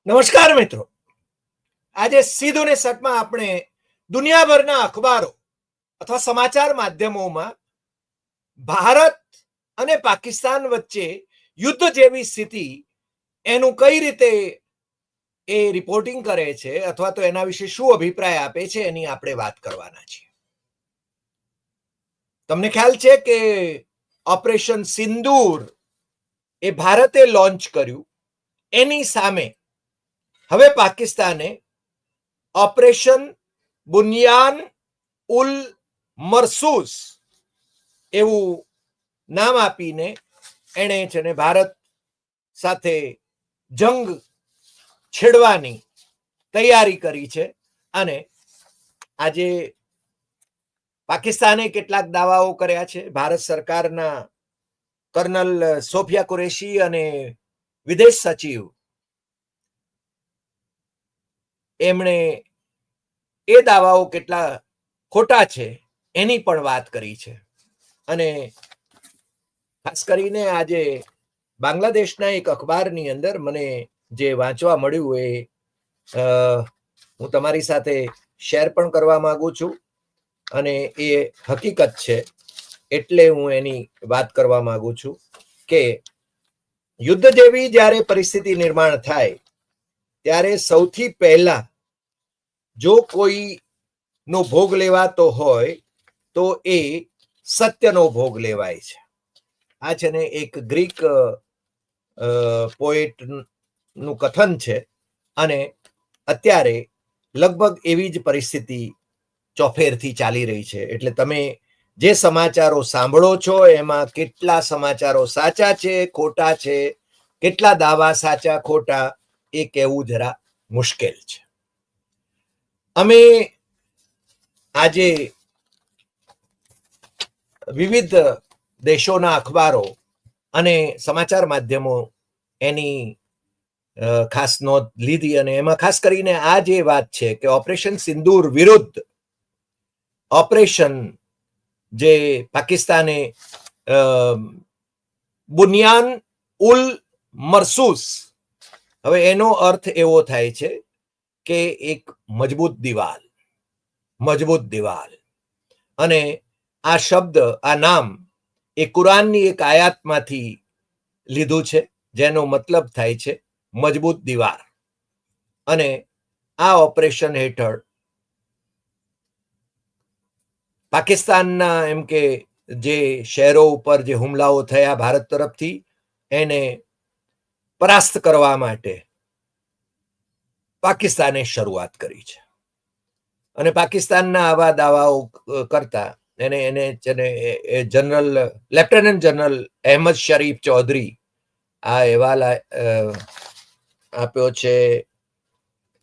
નમસ્કાર મિત્રો, આજે સીધું ને સટમાં આપણે દુનિયાભરના અખબારો અથવા સમાચાર માધ્યમોમાં ભારત અને પાકિસ્તાન વચ્ચે યુદ્ધ જેવી સ્થિતિ એનું કઈ રીતે એ રિપોર્ટિંગ કરે છે અથવા તો એના વિશે શું અભિપ્રાય આપે છે એની આપણે વાત કરવાના છીએ. તમને ખ્યાલ છે કે ઓપરેશન સિંદૂર એ ભારતે લોન્ચ કર્યું, એની સામે હવે પાકિસ્તાને ઓપરેશન બુનિયાન ઉલ મરસૂસ એવું નામ આપીને એણે છે ને ભારત સાથે જંગ છેડવાની તૈયારી કરી છે. અને આજે પાકિસ્તાને કેટલાક દાવાઓ કર્યા છે. ભારત સરકારના કર્નલ સોફિયા કુરેશી અને વિદેશ સચિવ એમણે એ દાવાઓ કેટલા ખોટા છે એની પણ વાત કરી છે. અને ખાસ કરીને આજે બાંગ્લાદેશના એક અખબારની અંદર મને જે વાંચવા મળ્યું એ હું તમારી સાથે શેર પણ કરવા માંગુ છું, અને એ હકીકત છે એટલે હું એની વાત કરવા માંગુ છું કે યુદ્ધ જેવી જ્યારે પરિસ્થિતિ નિર્માણ થાય ત્યારે સૌથી પહેલા જો કોઈનો ભોગ લેવાતો હોય તો એ સત્યનો ભોગ લેવાય છે. આ છે ને એક ગ્રીક પોએટ નું કથન છે, અને અત્યારે લગભગ એવી જ પરિસ્થિતિ ચોફેરથી ચાલી રહી છે. એટલે તમે જે સમાચારો સાંભળો છો એમાં કેટલા સમાચારો સાચા છે, ખોટા છે, કેટલા દાવા સાચા ખોટા એ કહેવું જરા મુશ્કેલ છે. અમે આજે વિવિધ દેશોના અખબારો અને સમાચાર માધ્યમો એની ખાસ નોંધ લીધી, અને એમાં ખાસ કરીને આ જે વાત છે કે ઓપરેશન સિંદૂર વિરુદ્ધ ઓપરેશન જે પાકિસ્તાને બુનિયાન ઉલ મરસૂસ, હવે એનો અર્થ એવો થાય છે કે એક મજબૂત દિવાલ. અને આ શબ્દ, આ નામ એ કુરાનની એક આયાતમાંથી લીધું છે, જેનો મતલબ થાય છે મજબૂત દીવાર. અને આ ઓપરેશન હેઠળ પાકિસ્તાનના એમ કે જે શહેરો ઉપર જે હુમલાઓ થયા ભારત તરફથી, એને પરાસ્ત કરવા માટે પાકિસ્તાને શરૂઆત કરી છે. અને પાકિસ્તાનના આવા દાવાઓ કરતા એને જનરલ લેફ્ટનન્ટ જનરલ અહેમદ શરીફ ચૌધરી આ અહેવાલ આપ્યો છે.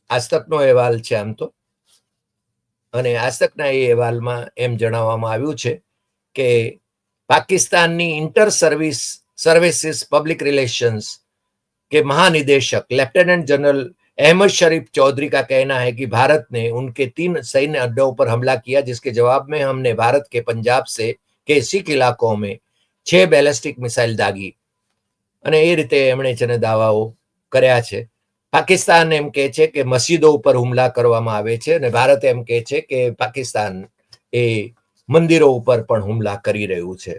આજતકનો અહેવાલ છે આમ તો, અને આજતકના એ અહેવાલમાં એમ જણાવવામાં આવ્યું છે કે Pakistani inter services public relations के महानिदेशक लेफ्टिनेंट जनरल अहमद शरीफ चौधरी का कहना है कि भारत ने उनके 3 सैन्य अड्डों पर हमला किया, जिसके जवाब में हमने भारत के पंजाब से के सिख इलाकों में 6 बैलिस्टिक मिसाइल दागी. અને એ રીતે એમણે છે ને દાવાઓ કર્યા છે. પાકિસ્તાન એમ કહે છે કે મસ્જિદો ઉપર હુમલા કરવામાં આવે છે, અને ભારત એમ કહે છે કે પાકિસ્તાન એ મંદિરો ઉપર પણ હુમલા કરી રહ્યું છે.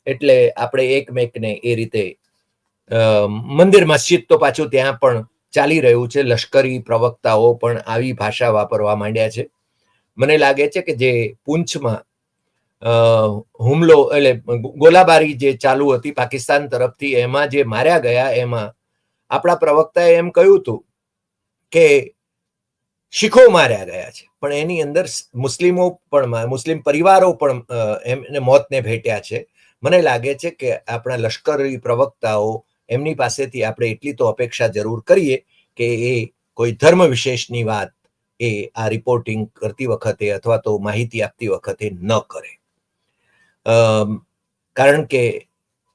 એટલે આપણે એકમેકને એ રીતે મંદિર મસ્જિદ તો પાછું ત્યાં પણ ચાલી રહ્યું છે. લશ્કરી પ્રવક્તાઓ પણ આવી ભાષા વાપરવા માંડ્યા છે. મને લાગે છે કે જે પૂંછમાં હુમલો એટલે ગોલાબારી જે ચાલુ હતી પાકિસ્તાન તરફથી, એમાં જે માર્યા ગયા એમાં આપણા પ્રવક્તાએ એમ કહ્યું હતું કે શીખો માર્યા ગયા છે, પણ એની અંદર મુસ્લિમ પરિવારો પણ એમને મોતને ભેટ્યા છે. મને લાગે છે કે આપણા લશ્કરી પ્રવક્તાઓ એમની પાસેથી આપણે એટલી તો અપેક્ષા જરૂર કરીએ કે એ કોઈ ધર્મ વિશેષની વાત એ આ રિપોર્ટિંગ કરતી વખતે અથવા તો માહિતી આપતી વખતે ન કરે. કારણ કે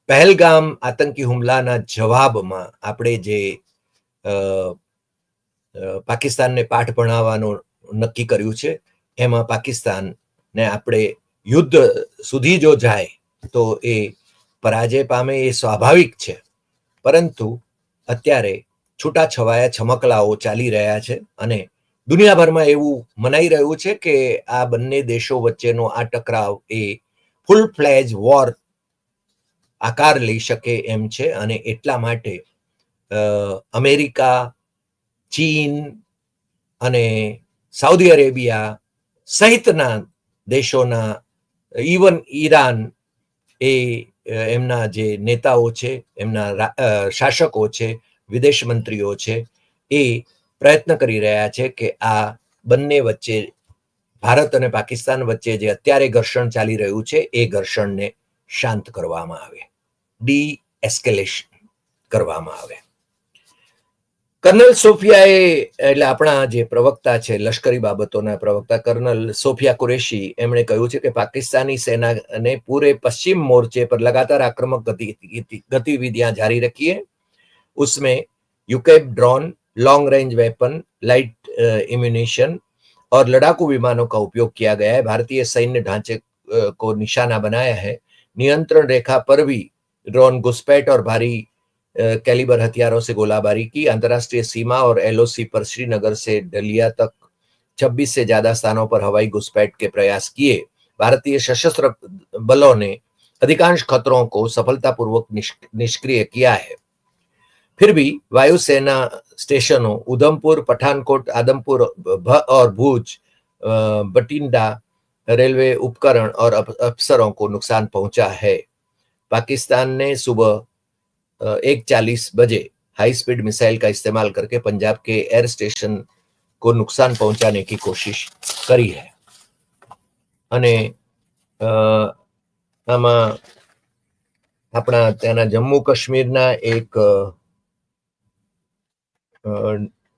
પહેલગામ આતંકી હુમલાના જવાબમાં આપણે જે પાકિસ્તાનને પાઠ ભણાવવાનું નક્કી કર્યું છે, એમાં પાકિસ્તાનને આપણે યુદ્ધ સુધી જો જાય તો એ પરાજય પામે એ સ્વાભાવિક છે. પરંતુ અત્યારે છૂટાછવાયા છમકલાઓ ચાલી રહ્યા છે અને દુનિયાભરમાં એવું મનાઈ રહ્યું છે કે આ બંને દેશો વચ્ચેનો આ ટકરાવ એ ફૂલ ફ્લેજ વોર આકાર લઈ શકે એમ છે અને એટલા માટે અમેરિકા, ચીન અને સાઉદી અરેબિયા સહિતના દેશોના ઇવન ઈરાન એ એમના જે નેતાઓ છે, એમના શાસકો છે, વિદેશ મંત્રીઓ છે, એ પ્રયત્ન કરી રહ્યા છે કે આ બંને વચ્ચે ભારત અને પાકિસ્તાન વચ્ચે જે અત્યારે ઘર્ષણ ચાલી રહ્યું છે એ ઘર્ષણને શાંત કરવામાં આવે, ડી એસ્કેલેશન કરવામાં આવે. કર્નલ સોફિયાએ એટલે આપણા જે પ્રવક્તા છે, લશ્કરી બાબતોના પ્રવક્તા કર્નલ સોફિયા કુરેશી, એમણે કહ્યું છે કે પાકિસ્તાની સેનાને પૂરે પશ્चिम मोर्चे पर लगातार आक्रामक गतिविधियां जारी रखी है. उसमें यूकेप drone, long range weapon, light ammunition और लड़ाकू विमानों का उपयोग किया गया है. भारतीय सैन्य ढांचे को निशाना बनाया है. नियंत्रण रेखा पर भी ड्रोन घुसपैठ और भारी कैलिबर हथियारों से गोलाबारी की. अंतर्राष्ट्रीय सीमा और एलओसी पर श्रीनगर से डलिया तक 26 से ज्यादा स्थानों पर हवाई घुसपैठ के प्रयास किए. भारतीय सशस्त्र बलों ने अधिकांश खतरों को सफलतापूर्वक निष्क्रिय किया है. फिर भी वायुसेना स्टेशनों उधमपुर, पठानकोट, आदमपुर और भूज, बटिंडा रेलवे उपकरण और अफसरों को नुकसान पहुंचा है. पाकिस्तान ने सुबह 1:40 बजे हाई स्पीड मिसाइल का इस्तेमाल करके पंजाब के एयर स्टेशन को नुकसान पहुंचाने की कोशिश करी है. અને આમાં આપણા ત્યાંના જમ્મુ કાશ્મીરના એક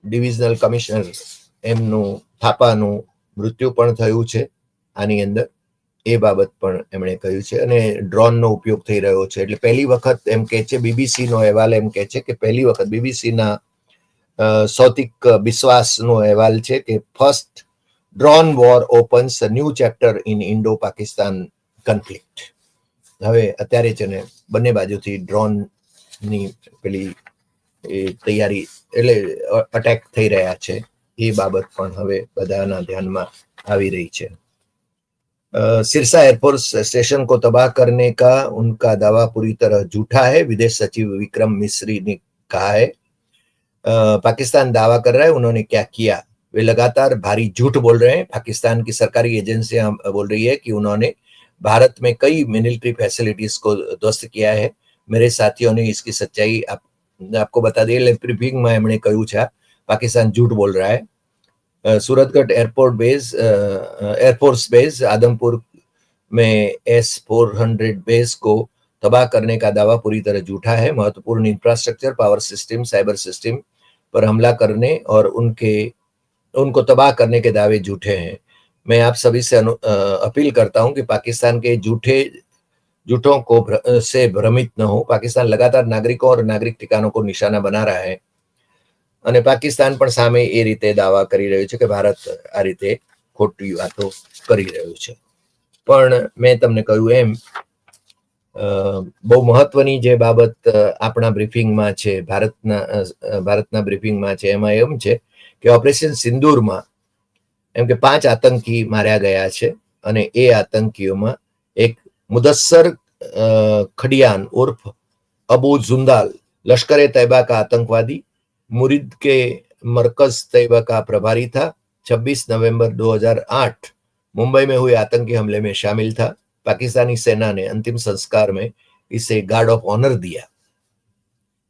ડિવિઝનલ કમિશનર એમનું થાપાનું મૃત્યુ પણ થયું છે આની અંદર, એ બાબત પણ એમણે કહ્યું છે. અને ડ્રોનનો ઉપયોગ થઈ રહ્યો છે એટલે પહેલી વખત એમ કહે છે, બીબીસીનો અહેવાલ એમ કહે છે કે પહેલી વખત બીબીસીના સૌતિક બિસ્વાસનો અહેવાલ છે કે first drone war opens a new chapter in Indo Pakistan conflict. હવે અત્યારે છે ને બંને બાજુથી ડ્રોનની પેલી તૈયારી એટલે અટેક થઈ રહ્યા છે, એ બાબત પણ હવે બધાના ધ્યાનમાં આવી રહી છે. सिरसा एयरफोर्स स्टेशन को तबाह करने का उनका दावा पूरी तरह झूठा है, विदेश सचिव विक्रम मिस्री ने कहा है. पाकिस्तान दावा कर रहा है, उन्होंने क्या किया? वे लगातार भारी झूठ बोल रहे हैं. पाकिस्तान की सरकारी एजेंसियां बोल रही है कि उन्होंने भारत में कई मिलिट्री फैसिलिटीज को ध्वस्त किया है. मेरे साथियों ने इसकी सच्चाई आपको बता दी. ब्रीफिंग में हमने कहूं छा पाकिस्तान झूठ बोल रहा है. सूरतगढ़ एयरफोर्स बेस आदमपुर में S-400 बेस को तबाह करने का दावा पूरी तरह झूठा है. महत्वपूर्ण infrastructure, power system, cyber system पर हमला करने और उनको तबाह करने के दावे झूठे हैं. मैं आप सभी से अपील करता हूं कि पाकिस्तान के झूठों को से भ्रमित न हो. पाकिस्तान लगातार नागरिकों और नागरिक ठिकानों को निशाना बना रहा है અને પાકિસ્તાન પણ સામે એ રીતે દાવા કરી રહ્યું છે કે ભારત આ રીતે ખોટી વાતો કરી રહ્યું છે. પણ મેં તમને કહ્યું એમ બહુ મહત્વની જે બાબત આપણા બ્રીફિંગમાં છે, ભારતના બ્રીફિંગમાં છે, એમાં એમ છે કે ઓપરેશન સિંદૂરમાં એમ કે 5 આતંકી માર્યા ગયા છે અને એ આતંકીઓમાં એક મુદસ્સર ખડિયાન ઉર્ફ અબુ जुंदाल लश्कर तैयबा का आतंकवादी मुरीद के मरकज तैयबा का प्रभारी था. 26 नवंबर 2008 मुंबई में हुए आतंकी हमले में शामिल था. पाकिस्तानी सेना ने अंतिम संस्कार में इसे गार्ड ऑफ ऑनर दिया.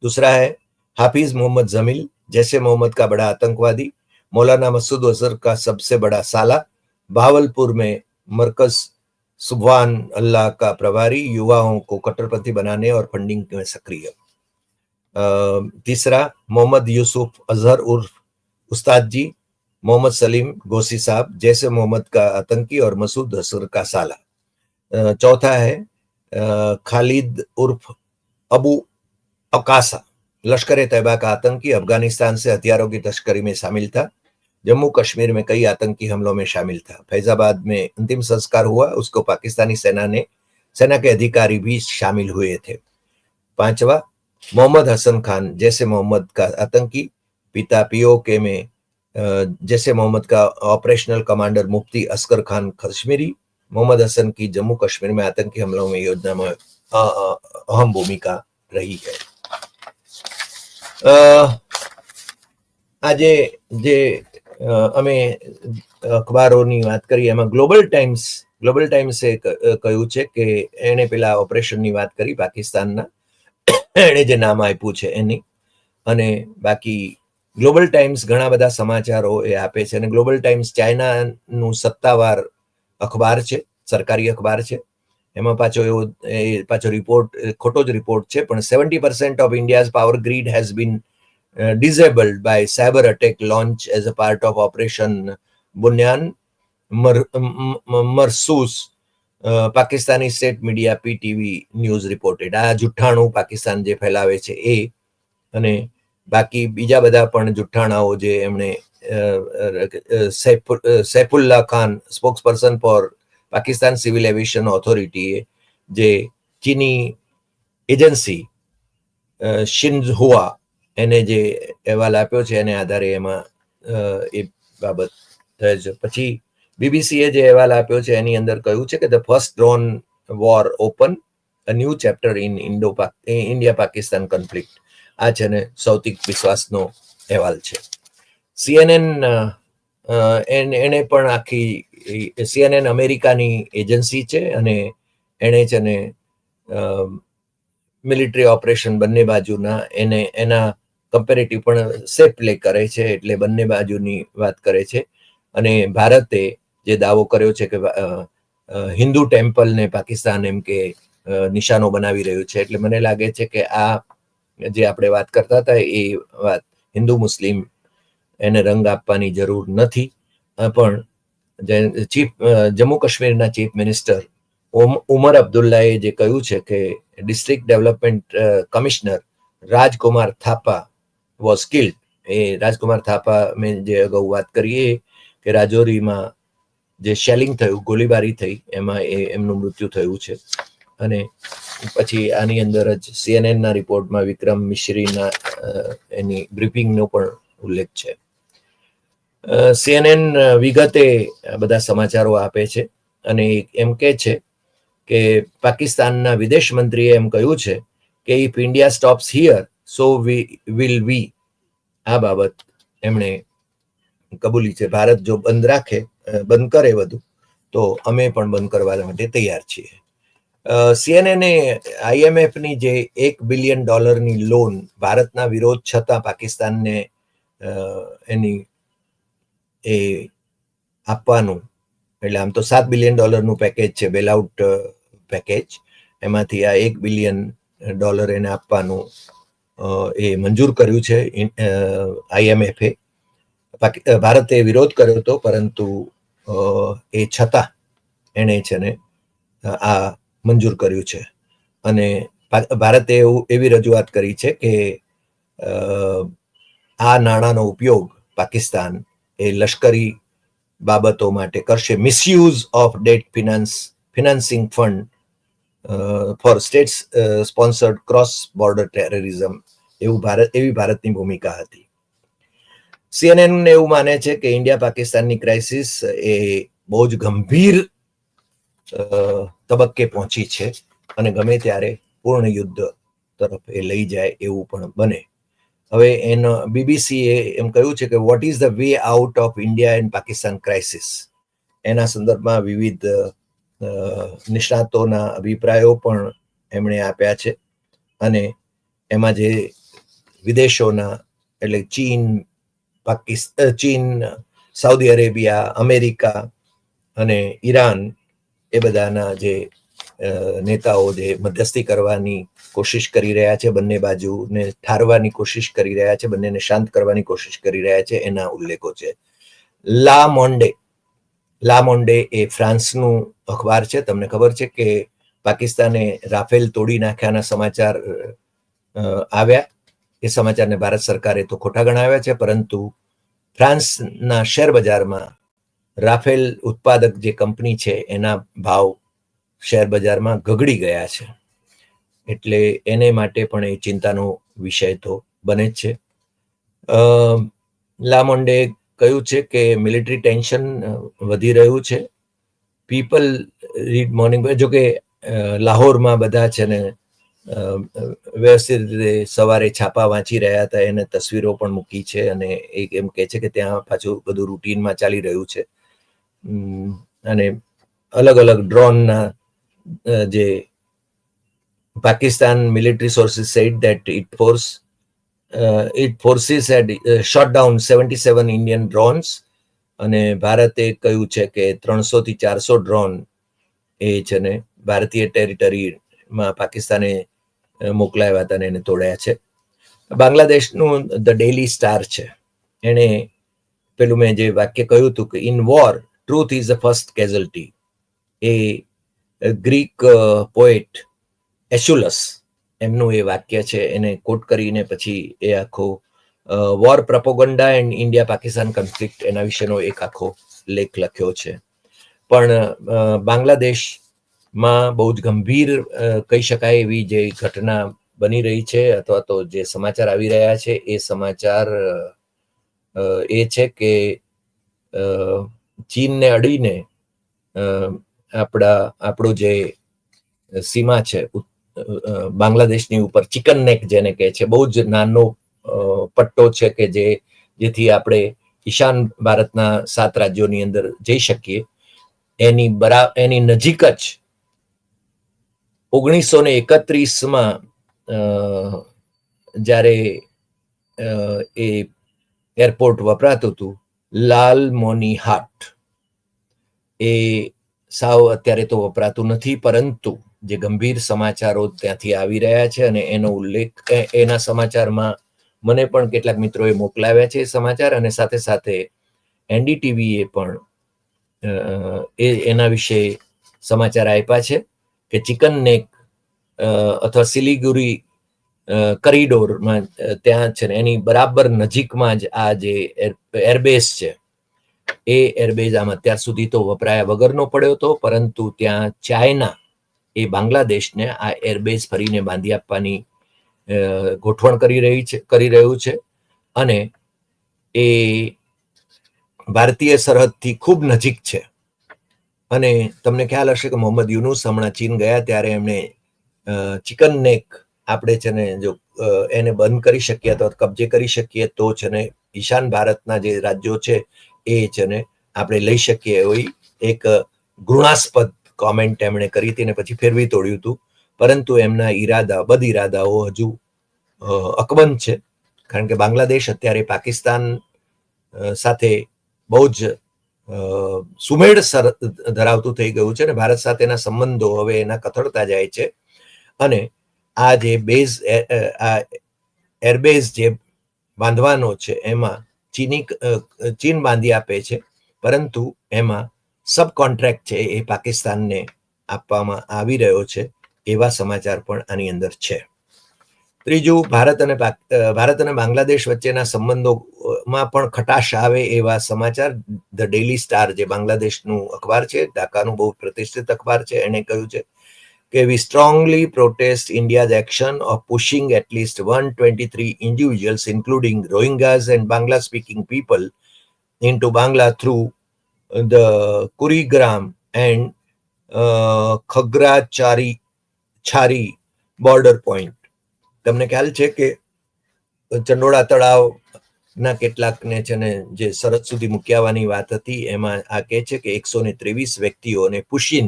दूसरा है हाफिज मोहम्मद जमील, जैसे मोहम्मद का बड़ा आतंकवादी, मौलाना मसूद अजहर का सबसे बड़ा साला, भावलपुर में मरकज सुबहान अल्लाह का प्रभारी, युवाओं को कट्टरपंथी बनाने और फंडिंग में सक्रिय. तीसरा मोहम्मद यूसुफ अजहर उर्फ उस्ताद जी, मोहम्मद सलीम गोसी साहब, जैसे मोहम्मद का आतंकी और मसूद अजहर का साला. चौथा है खालिद उर्फ अबू अकासा, लश्कर तैयबा का आतंकी, अफगानिस्तान से हथियारों की तस्करी में शामिल था. जम्मू कश्मीर में कई आतंकी हमलों में शामिल था. फैजाबाद में अंतिम संस्कार हुआ, उसको पाकिस्तानी सेना के अधिकारी भी शामिल हुए थे. पांचवा मोहम्मद हसन खान जैसे मोहम्मद का आतंकी, पिता पीओके में जैसे मोहम्मद का ऑपरेशनल कमांडर मुफ्ती असगर खान कश्मीरी, मोहम्मद हसन की जम्मू कश्मीर में आतंकी हमलों में योजना में अहम भूमिका रही है. આજે જે અમે અખબારોની વાત કરી એમાં ગ્લોબલ ટાઈમ્સે કહ્યું છે કે એણે પેલા ઓપરેશનની વાત કરી પાકિસ્તાનના, એણે જે નામ આપ્યું છે એની, અને બાકી ગ્લોબલ ટાઈમ્સ ઘણા બધા સમાચારો એ આપે છે. અને ગ્લોબલ ટાઈમ્સ ચાઇનાનું સત્તાવાર અખબાર છે, સરકારી અખબાર છે. એમાં પાછો રિપોર્ટ ખોટો જ રિપોર્ટ છે, પણ 70% of India's power grid has been disabled by cyber attack launch as a part of Operation Bunyan Marsus, Pakistani state media PTV news reported. આ જુઠ્ઠાણું પાકિસ્તાન જે ફેલાવે છે એ, અને બાકી બીજા બધા પણ જુઠ્ઠાણાઓ જે એમણે Saifullah Khan, spokesperson for Pakistan civil aviation ઓથોરિટીએ જે ચીની એજન્સી શિન્ઝુઆ એને જે અહેવાલ આપ્યો છે એને આધારે એમાં એ બાબત થાય છે. પછી બીબીસીએ જે અહેવાલ આપ્યો છે એની અંદર કહ્યું છે કે the first drone war open a new chapter in India Pakistan conflict. આ છે ને સૌથી વિશ્વાસનો અહેવાલ છે. CNN એને પણ આખી, CNN અમેરિકાની એજન્સી છે અને એણે છે ને મિલિટરી ઓપરેશન બંને બાજુના એના કમ્પેરેટિવ પણ સેફ પ્લે કરે છે, એટલે બંને બાજુની વાત કરે છે. અને ભારતે જે દાવો કર્યો છે કે હિન્દુ ટેમ્પલને પાકિસ્તાન એમ કે નિશાનો બનાવી રહ્યું છે, એટલે મને લાગે છે કે આ જે આપણે વાત કરતા હતા એ વાત હિન્દુ મુસ્લિમ એને રંગ આપવાની જરૂર નથી. પણ જમ્મુ કાશ્મીરના ચીફ મિનિસ્ટર ઉમર અબ્દુલ્લાએ જે કહ્યું છે કે district development commissioner Rajkumar Thapa was killed. એ રાજકુમાર થાપા મેં જે અગાઉ વાત કરીએ કે રાજૌરીમાં જે શેલિંગ થયું, ગોળીબારી થઈ, એમાં એમનું મૃત્યુ થયું છે. અને પછી આની અંદર જ CNN રિપોર્ટમાં વિક્રમ મિશ્રીના એની બ્રીફિંગનો પણ ઉલ્લેખ છે. CNN વિગતે બધા સમાચારો આપે છે અને એમ કે છે કે પાકિસ્તાનના વિદેશ મંત્રીએ એમ કહ્યું છે કે if India stops here so will we. આ બાબત એમણે કબૂલી છે. ભારત જો બંધ કરે બધું તો અમે પણ બંધ કરવા માટે તૈયાર છીએ. CNN IMFની જે $1 બિલિયન લોન ભારતના વિરોધ છતાં પાકિસ્તાનને એની એ આપવાનું, એટલે આમ તો $7 બિલિયન પેકેજ છે, બેલઆઉટ પેકેજ, એમાંથી આ $1 બિલિયન એને આપવાનું એ મંજૂર કર્યું છે IMFએ. ભારતે વિરોધ કર્યો હતો, પરંતુ એ છતાં એણે છે ને આ મંજૂર કર્યું છે. અને ભારતે એવી રજૂઆત કરી છે કે આ નાણાંનો ઉપયોગ પાકિસ્તાન એ લશ્કરી બાબતો માટે કરશે. Misuse of debt financing fund for states sponsored cross border terrorism, એવી ભારતની ભૂમિકા હતી. CNN એવું માને છે કે ઇન્ડિયા પાકિસ્તાનની ક્રાઇસિસ એ બહુ જ ગંભીર તબક્કે પહોંચી છે અને ગમે ત્યારે પૂર્ણ યુદ્ધ તરફ એ લઈ જાય એવું પણ બને. હવે એનો બીબીસીએ એમ કહ્યું છે કે what is the way out of India and Pakistan crisis. એના સંદર્ભમાં વિવિધ નિષ્ણાતોના અભિપ્રાયો પણ એમણે આપ્યા છે. અને એમાં જે વિદેશોના એટલે ચીન, સાઉદી અરેબિયા, અમેરિકા અને ઈરાન, એ બધાના જે નેતાઓ જે મધ્યસ્થી કરવાની કોશિશ કરી રહ્યા છે, બંને બાજુને ઠારવાની કોશિશ કરી રહ્યા છે, બંનેને શાંત કરવાની કોશિશ કરી રહ્યા છે, એના ઉલ્લેખો છે. લા મોન્ડે એ ફ્રાન્સનું અખબાર છે. તમને ખબર છે કે પાકિસ્તાને રાફેલ તોડી નાખ્યાના સમાચાર આવ્યા. એ સમાચારને ભારત સરકારે તો ખોટા ગણાવ્યા છે, પરંતુ ફ્રાન્સના શેર બજારમાં રાફેલ ઉત્પાદક જે કંપની છે એના ભાવ શેર બજારમાં ગગડી ગયા છે. એટલે એને માટે પણ એ ચિંતાનો વિષય તો બને જ છે. લામોન્ડે કહ્યું છે કે મિલિટરી ટેન્શન વધી રહ્યું છે. પીપલ રીડ મોર્નિંગ, જો કે લાહોરમાં બધા છે ને વ્યવસ્થિત રીતે સવારે છાપા વાંચી રહ્યા હતા, એને તસવીરો પણ મૂકી છે અને એક એમ કહે છે કે ત્યાં પાછું બધું રૂટીનમાં ચાલી રહ્યું છે. અને અલગ અલગ ડ્રોનના જે Pakistan military sources said that its forces had shot down 77 Indian drones, અને ભારતે કહ્યું છે કે 300 થી 400 ડ્રોન એ છે ને ભારતીય ટેરિટરીમાં પાકિસ્તાને મોકલાવ્યા હતા અને એને તોડ્યા છે. બાંગ્લાદેશનું ધ ડેલી સ્ટાર છે, એણે પેલું મેં જે વાક્ય કહ્યું હતું કે in war truth is the first casualty, એ ગ્રીક પોએટ એસ્યુલસ એમનું એ વાક્ય છે, એને કોટ કરીને પછી એ આખો war propaganda and India Pakistan conflict એના વિશેનો એક આખો લેખ લખ્યો છે. પણ બાંગ્લાદેશમાં બહુ જ ગંભીર કહી શકાય એવી જે ઘટના બની રહી છે અથવા તો જે સમાચાર આવી રહ્યા છે એ સમાચાર એ છે કે ચીનને અડીને આપણું જે સીમા છે બાંગ્લાદેશની ઉપર, ચિકન નેક જેને કહે છે, બહુ જ નાનો પટ્ટો છે કે જેથી આપણે ઈશાન ભારતના 7 રાજ્યોની અંદર જઈ શકીએ. એની નજીક જ 1931માં જ્યારે એ એરપોર્ટ વપરાતું હતું, લાલમોની હાટ, એ સાવ અત્યારે તો વપરાતું નથી, પરંતુ જે ગંભીર સમાચારો ત્યાંથી આવી રહ્યા છે અને એનો ઉલ્લેખ એના સમાચારમાં મને પણ કેટલાક મિત્રોએ મોકલાવ્યા છે સમાચાર, અને સાથે સાથે એનડીટીવીએ પણ એના વિશે સમાચાર આપ્યા છે કે ચિકન નેક અથવા સિલિગુરી કરિડોરમાં ત્યાં છે ને એની બરાબર નજીકમાં જ આ જે એરબેઝ છે, એ એરબેઝ આમ અત્યાર સુધી તો વપરાયા વગરનો પડ્યો હતો, પરંતુ ત્યાં ચાઇના એ બાંગ્લાદેશને આ એરબેઝ ફરીને બાંધી આપવાની ગોઠવણ કરી રહ્યું છે. અને એ ભારતીય સરહદથી ખૂબ નજીક છે. અને તમને ખ્યાલ હશે કે મોહમ્મદ યુનુસ હમણાં ચીન ગયા ત્યારે એમણે ચિકન નેક આપણે છે ને જો એને બંધ કરી શકીએ અથવા કબજે કરી શકીએ તો છે ને ઈશાન ભારતના જે રાજ્યો છે એ છે ને આપણે લઈ શકીએ એવી એક ઘૃણાસ્પદ કોમેન્ટ એમણે કરી હતી, ને પછી ફેરવી તોડ્યું હતું. પરંતુ એમના બદ ઈરાદાઓ હજુ અકબંધ છે, કારણ કે બાંગ્લાદેશ અત્યારે પાકિસ્તાન સાથે બહુ જ સુમેળ ધરાવતું થઈ ગયું છે, અને ભારત સાથેના સંબંધો હવે એના કથળતા જાય છે. અને આ જે આ એરબેઝ જે બાંધવાનો છે એમાં ચીન બાંધી આપે છે, પરંતુ એમાં સબ કોન્ટ્રાક્ટ છે એ પાકિસ્તાનને આપવામાં આવી રહ્યો છે, એવા સમાચાર પણ આની અંદર છે. ત્રીજું, ભારત અને બાંગ્લાદેશ વચ્ચેના સંબંધોમાં પણ ખટાશ આવે એવા સમાચાર ધ ડેલી સ્ટાર, જે બાંગ્લાદેશનું અખબાર છે, ઢાકાનું બહુ પ્રતિષ્ઠિત અખબાર છે, એને કહ્યું છે કે we strongly protest India's action of pushing at least 123 individuals including Rohingyas and Bangla speaking people into Bangla through the Kurigram and Khagrachari border point. તમને ખ્યાલ છે કે ચંડોળા તળાવના કેટલાકને છે ને જે સરહદ સુધી મૂક્યાવાની વાત હતી, એમાં આ કહે છે કે 123 વ્યક્તિઓને પુશિન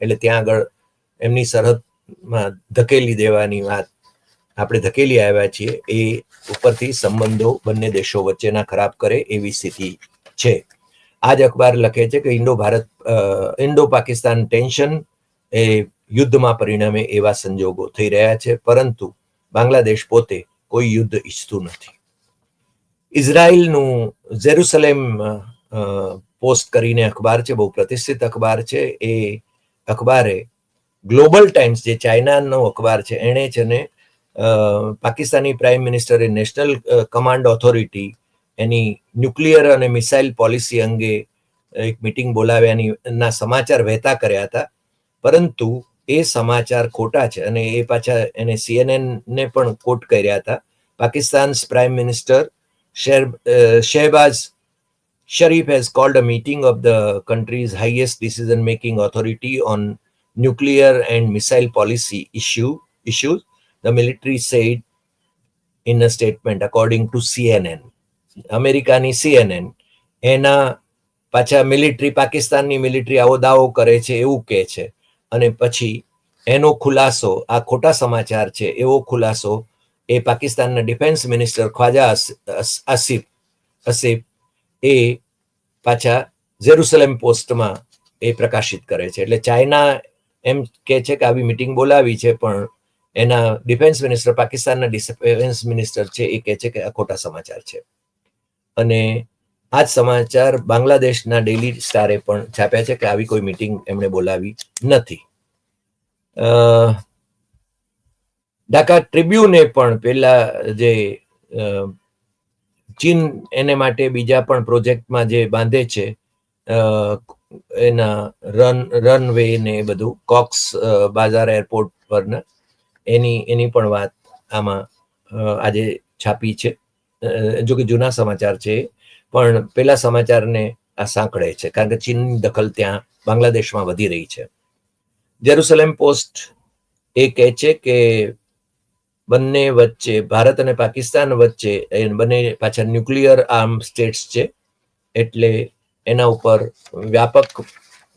એટલે ત્યાં આગળ એમની સરહદમાં ધકેલી દેવાની વાત આપણે ધકેલી આવ્યા છીએ, એ ઉપરથી સંબંધો બંને દેશો વચ્ચેના ખરાબ કરે એવી સ્થિતિ છે. આ જ અખબાર લખે છે કે ઇન્ડો પાકિસ્તાન ટેન્શન એ યુદ્ધમાં પરિણમે એવા સંજોગો થઈ રહ્યા છે, પરંતુ બાંગ્લાદેશ પોતે કોઈ યુદ્ધ ઈચ્છતું નથી. ઇઝરાયલનું જેરુસલેમ પોસ્ટ કરીને અખબાર છે, બહુ પ્રતિષ્ઠિત અખબાર છે, એ અખબારે ગ્લોબલ ટાઈમ્સ જે ચાઇનાનો અખબાર છે, એણે છે ને પાકિસ્તાની પ્રાઇમ મિનિસ્ટરે નેશનલ કમાન્ડ ઓથોરિટી એની ન્યુક્લિયર અને મિસાઇલ પોલિસી અંગે એક મિટિંગ બોલાવ્યાના સમાચાર વહેતા કર્યા હતા, પરંતુ એ સમાચાર ખોટા છે અને એ પાછા એને CNN ને પણ કોટ કર્યા હતા. પાકિસ્તાન's Prime Minister Shehbaz Sharif has called a meeting of the country's highest decision-making authority on nuclear and missile policy issues, the military said in a statement, according to CNN. અમેરિકાની CNN એના પાછા military, પાકિસ્તાનની military આવો દાવો કરે છે એવું કહે છે અને પછી એનો ખુલાસો, આ ખોટા સમાચાર છે એવો ખુલાસો એ પાકિસ્તાનના ડિફેન્સ મિનિસ્ટર ખ્વાજા આસિફ એ પાછા જેરુસલેમ પોસ્ટમાં એ પ્રકાશિત કરે છે. એટલે ચાઇના એમ કે છે કે આવી મિટિંગ બોલાવી છે, પણ એના ડિફેન્સ મિનિસ્ટર, પાકિસ્તાનના ડિફેન્સ મિનિસ્ટર છે એ કહે છે કે આ ખોટા સમાચાર છે. અને આ જ સમાચાર બાંગ્લાદેશના ડેલી સ્ટારે પણ છાપ્યા છે કે આવી કોઈ મિટિંગ એમણે બોલાવી નથી. ઢાકા ટ્રિબ્યુને પણ પેલા જે ચીન એને માટે બીજા પણ પ્રોજેક્ટમાં જે બાંધે છે એના રનવે ને બધું, કોક્સ બાજાર એરપોર્ટ પરના, એની પણ વાત આમાં આજે છાપી છે. જો કે જૂના સમાચાર છે, પણ પેલા સમાચારને આ સાંકળે છે કારણ કે ચીનની દખલ ત્યાં બાંગ્લાદેશમાં વધી રહી છે. જેરુસલેમ પોસ્ટ એ કહે છે કે બંને વચ્ચે, ભારત અને પાકિસ્તાન વચ્ચે, બંને પાછા ન્યુક્લિયર આર્મ સ્ટેટ્સ છે, એટલે એના ઉપર વ્યાપક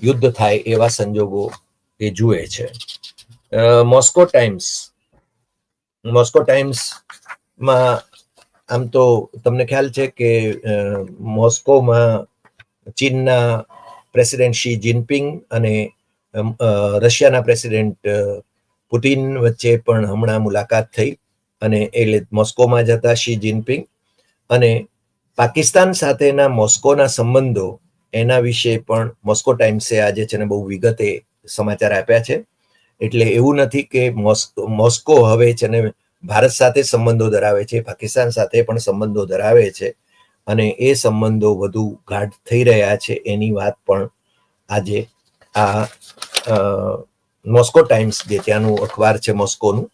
યુદ્ધ થાય એવા સંજોગો એ જુએ છે. મોસ્કો ટાઈમ્સમાં આમ તો તમને ખ્યાલ છે કે મોસ્કોમાં ચીનના પ્રેસિડેન્ટ શી જિનપિંગ અને રશિયાના પ્રેસિડેન્ટ પુતિન વચ્ચે પણ હમણાં મુલાકાત થઈ અને એટલે મોસ્કોમાં જતા શી જિનપિંગ અને પાકિસ્તાન સાથેના મોસ્કોના સંબંધો એના વિશે પણ મોસ્કો ટાઈમ્સે આજે છે ને બહુ વિગતે સમાચાર આપ્યા છે. એટલે એવું નથી કે મોસ્કો હવે છે ને ભારત સાથે સંબંધો ધરાવે છે, પાકિસ્તાન સાથે પણ સંબંધો ધરાવે છે અને એ સંબંધો વધુ ગાઢ થઈ રહ્યા છે એની વાત પણ આજે આ મોસ્કો ટાઈમ્સ, જે ત્યાંનું અખબાર છે મોસ્કોનું,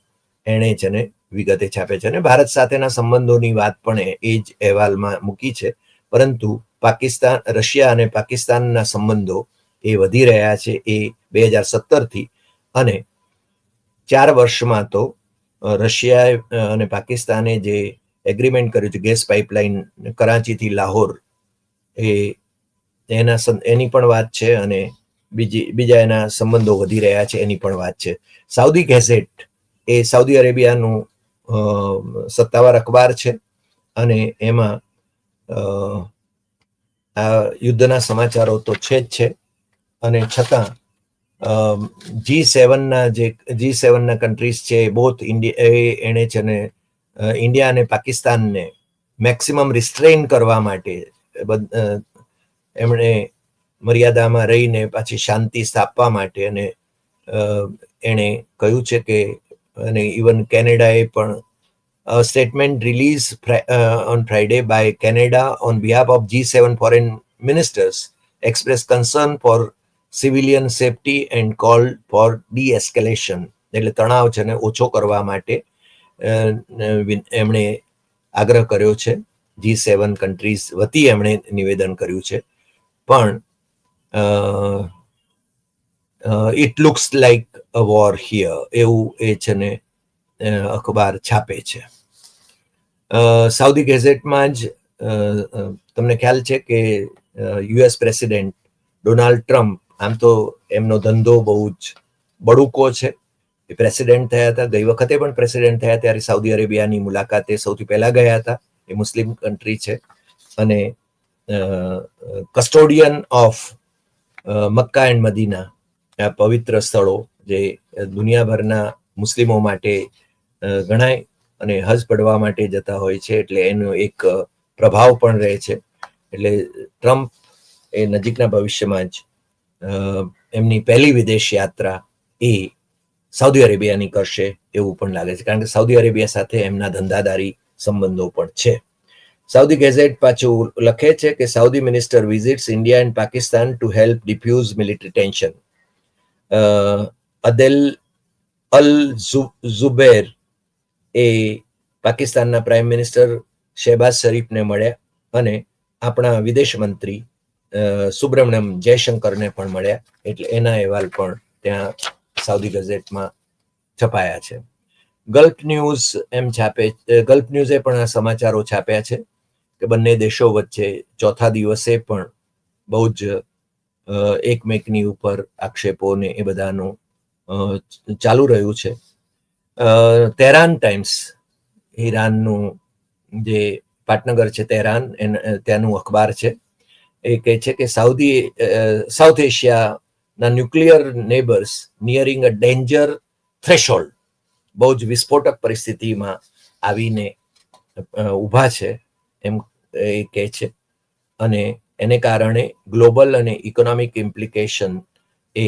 એણે છે ને વિગતે છાપે છે અને ભારત સાથેના સંબંધોની વાત પણ એ જ અહેવાલમાં મૂકી છે. પરંતુ પાકિસ્તાન, રશિયા અને પાકિસ્તાનના સંબંધો એ વધી રહ્યા છે એ 2017થી, અને 4 વર્ષમાં તો રશિયા અને પાકિસ્તાને જે એગ્રીમેન્ટ કર્યું છે ગેસ પાઇપલાઇન કરાંચીથી લાહોર, એની પણ વાત છે અને બીજા એના સંબંધો વધી રહ્યા છે એની પણ વાત છે. સાઉદી ગેઝેટ એ સાઉદી અરેબિયાનું સત્તાવાર અખબાર છે અને એમાં આ યુદ્ધના સમાચારો તો છે જ છે, અને છતાં G7ના કન્ટ્રીઝ છે, બોથ એણે છે ને ઇન્ડિયા અને પાકિસ્તાનને મેક્સિમમ રિસ્ટ્રેઇન કરવા માટે એમણે મર્યાદામાં રહીને પાછી શાંતિ સ્થાપવા માટે, અને એણે કહ્યું છે કે, અને ઇવન કેનેડાએ પણ statement release on Friday by Canada on behalf of G7 foreign ministers expressed concern for civilian safety and called for de-escalation. એટલે તણાવ છે ને ઓછો કરવા માટે એમણે આગ્રહ કર્યો છે. G7 કન્ટ્રીઝ વતી એમણે નિવેદન કર્યું છે. પણ it looks like a war here એવું એ છે ને અખબાર છાપે છે. સાઉદી ગેઝેટમાં જ તમને ખ્યાલ છે કે યુએસ પ્રેસિડેન્ટ ડોનાલ્ડ ટ્રમ્પ, આમ તો એમનો ધંધો બહુ જ બડુકો છે, એ પ્રેસિડેન્ટ થયા હતા, ગઈ વખતે પણ પ્રેસિડેન્ટ થયા ત્યારે સાઉદી અરેબિયાની મુલાકાતે સૌથી પહેલા ગયા હતા. એ મુસ્લિમ કન્ટ્રી છે અને custodian of Mecca and Medina, આ પવિત્ર સ્થળો જે દુનિયાભરના મુસ્લિમો માટે ગણાય અને હજ પડવા માટે જતા હોય છે, એટલે એનો એક પ્રભાવ પણ રહે છે. એટલે ટ્રમ્પ એ નજીકના ભવિષ્યમાં જ એમની પહેલી વિદેશ યાત્રા એ સાઉદી અરેબિયાની કરશે એવું પણ લાગે છે, કારણ કે સાઉદી અરેબિયા સાથે એમના ધંધાદારી સંબંધો પણ છે. સાઉદી ગેઝેટ પાછું લખે છે કે Saudi minister visits India and Pakistan to help defuse military tension. Adel al Jubeir એ પાકિસ્તાનના પ્રાઇમ મિનિસ્ટર શહેબાઝ શરીફને મળ્યા અને આપણા વિદેશ મંત્રી સુબ્રમણ્યમ જયશંકરને પણ મળ્યા, એટલે એના અહેવાલ પણ ત્યાં સાઉદી ગઝેટમાં છપાયા છે. ગલ્ફ ન્યૂઝ એમ છાપે, ગલ્ફ ન્યૂઝે પણ આ સમાચારો છાપ્યા છે કે બંને દેશો વચ્ચે ચોથા દિવસે પણ બહુ જ એકમેકની ઉપર આક્ષેપો ને એ બધાનું ચાલુ રહ્યું છે. તેહરાન ટાઈમ્સ, ઈરાનનું જે પાટનગર છે તેહરાન, ત્યાંનું અખબાર છે, એ કહે છે કે સાઉથ એશિયાના ન્યુક્લિયર નેબર્સ નિયરિંગ અ ડેન્જર થ્રેશોલ્ડ, બહુ જ વિસ્ફોટક પરિસ્થિતિમાં આવીને ઊભા છે એમ એ કહે છે. અને એને કારણે ગ્લોબલ અને ઇકોનોમિક ઇમ્પ્લિકેશન એ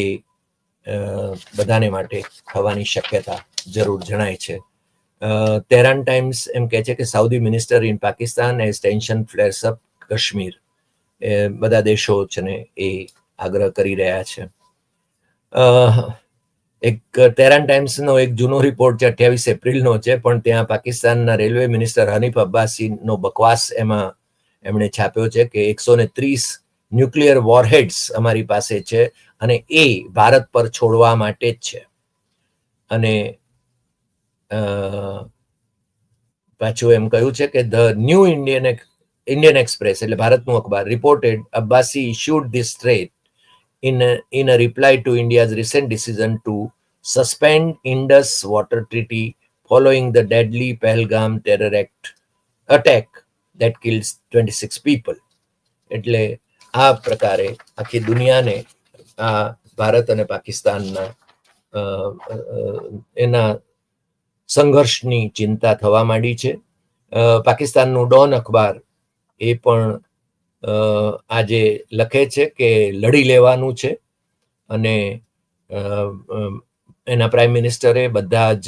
બધાને માટે થવાની શક્યતા જરૂર જણાય છે. તેહરાન ટાઈમ્સ એમ કહે છે કે Saudi minister in Pakistan as tension flares up Kashmir, બધા દેશો છે ને એ આગ્રહ કરી રહ્યા છે. એક તેહરાન ટાઈમ્સનો એક જૂનો રિપોર્ટ છે, 28 એપ્રિલનો છે, પણ ત્યાં પાકિસ્તાનના રેલવે મિનિસ્ટર હનીફ અબ્બાસીનો બકવાસ એમાં એમણે છાપ્યો છે કે 130 ન્યુક્લિયર વોરહેડ્સ અમારી પાસે છે અને એ ભારત પર છોડવા માટે જ છે. અને પાછું એમ કહ્યું છે કે ધ ન્યૂ ઇન્ડિયન એક્સપ્રેસ, એટલે ભારતનું અખબાર, reported Abbasi issued this threat in a reply to India's recent decision to suspend Indus Water Treaty following the deadly Pahalgam terror attack that kills 26 people. એટલે આ પ્રકારે આખી દુનિયાને આ ભારત અને પાકિસ્તાનના એના સંઘર્ષની ચિંતા થવા માંડી છે. પાકિસ્તાનનું ડોન અખબાર એ પણ આજે લખે છે કે લડી લેવાનું છે અને એના પ્રાઇમ મિનિસ્ટરે બધા જ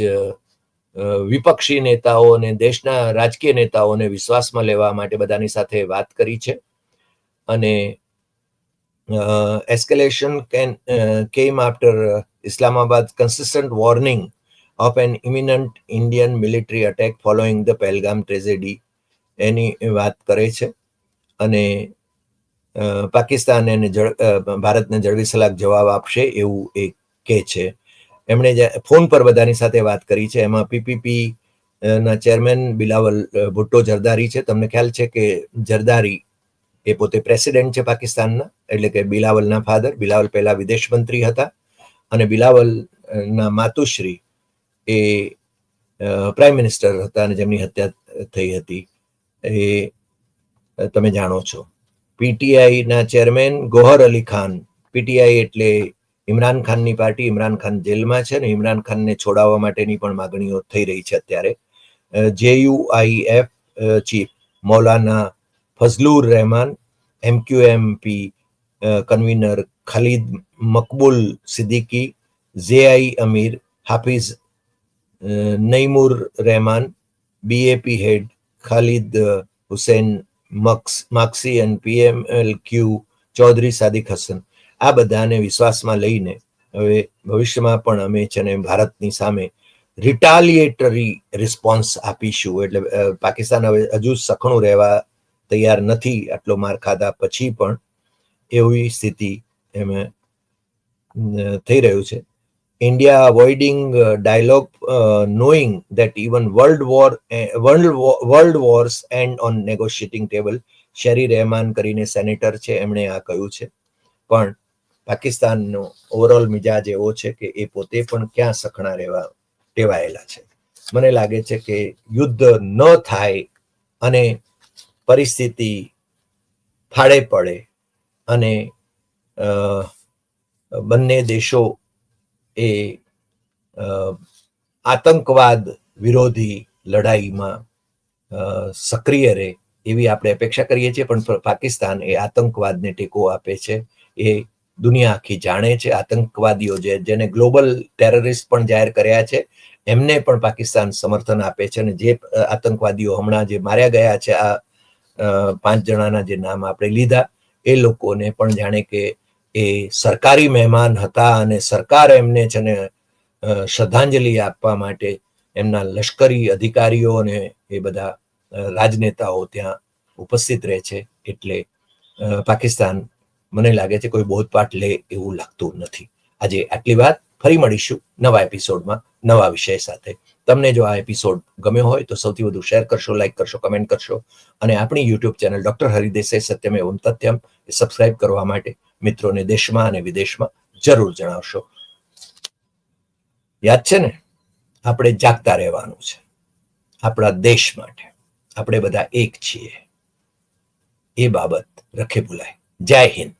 વિપક્ષી નેતાઓ અને દેશના રાજકીય નેતાઓને વિશ્વાસમાં લેવા માટે બધાની સાથે વાત કરી છે. અને escalation came after Islamabad's consistent warning of an imminent Indian military attack following the Pahalgam tragedy એની વાત કરે છે. અને પાકિસ્તાન એને ભારતને જડવી સલાક જવાબ આપશે એવું એ કહે છે. એમણે ફોન પર બધાની સાથે વાત કરી છે. એમાં પીપીપી ના ચેરમેન બિલાવલ ભુટ્ટો જરદારી છે. તમને ખ્યાલ છે કે જરદારી એ પોતે પ્રેસિડેન્ટ છે પાકિસ્તાનના, એટલે કે બિલાવલના ફાધર. બિલાવલ પહેલા વિદેશ મંત્રી હતા અને બિલાવલના માતુશ્રી એ પ્રાઇમ મિનિસ્ટર હતા અને જેમની હત્યા થઈ હતી એ તમે જાણો છો. પીટીઆઈના ચેરમેન ગોહર અલી ખાન, પીટીઆઈ એટલે ઇમરાન ખાનની પાર્ટી, ઇમરાન ખાન જેલમાં છે ને ઇમરાન ખાનને છોડાવવા માટેની પણ માગણીઓ થઈ રહી છે અત્યારે. JUIF chief Maulana Fazlur Rehman, MQMP convener Khalid Maqbool Siddiqui, JI Ameer Hafiz Naeemur Rehman, BAP head Khalid Hussain Magsi અને પીએમએલક્યુ ચૌધરી સાદિક હસન, આ બધાને વિશ્વાસમાં લઈને હવે ભવિષ્યમાં પણ અમે છે ને ભારતની સામે રિટાલિએટરી રિસ્પોન્સ આપીશું. એટલે પાકિસ્તાન હવે હજુ સખણું રહેવા તૈયાર નથી આટલો માર ખાધા પછી પણ, એવી સ્થિતિ એમાં થઈ રહ્યું છે. India avoiding dialogue, knowing that even world wars end on negotiating table. શરી Rahman કરીને સેનેટર છે, એમણે આ કહ્યું છે. પણ પાકિસ્તાનનો ઓવરઓલ મિજાજ એવો છે કે એ પોતે પણ ક્યાં સખણા રહેવા ટેવાયેલા છે. મને લાગે છે કે યુદ્ધ ન થાય અને પરિસ્થિતિ ફાળે પડે અને બંને દેશો એ આતંકવાદ વિરોધી લડાઈમાં સક્રિય રહે એવી આપણે અપેક્ષા કરીએ છીએ. પણ પાકિસ્તાન એ આતંકવાદને ટેકો આપે છે, એ દુનિયા આખી જાણે છે. આતંકવાદીઓ જેને ગ્લોબલ ટેરરિસ્ટ પણ જાહેર કર્યા છે, એમને પણ પાકિસ્તાન સમર્થન આપે છે. અને જે આતંકવાદીઓ હમણાં જે માર્યા ગયા છે, આ 5 જણાના જે નામ આપણે લીધા, એ લોકોને પણ જાણે કે એ સરકારી મહેમાન હતા અને સરકાર એમને છે ને શ્રદ્ધાંજલિ આપવા માટે એમના લશ્કરી અધિકારીઓ અને એ બધા રાજનેતાઓ ત્યાં ઉપસ્થિત રહે છે. એટલે પાકિસ્તાન મને લાગે છે કોઈ બોધપાઠ લે એવું લાગતું નથી. આજે આટલી વાત. ફરી મળીશું નવા એપિસોડમાં નવા વિષય સાથે. તમને જો આ એપિસોડ ગમ્યો હોય તો સૌથી વધુ શેર કરશો, લાઈક કરશો, કમેન્ટ કરશો અને આપણી YouTube channel doctor Hari Desai Satyamev Tathyam subscribe કરવા માટે મિત્રોને દેશમાં અને વિદેશમાં જરૂર જણાવશો. યાદ છે ને, આપણે જાગતા રહેવાનું છે આપણા દેશ માટે. આપણે બધા એક છીએ, એ બાબત રખે ભૂલાય. જય હિન્દ.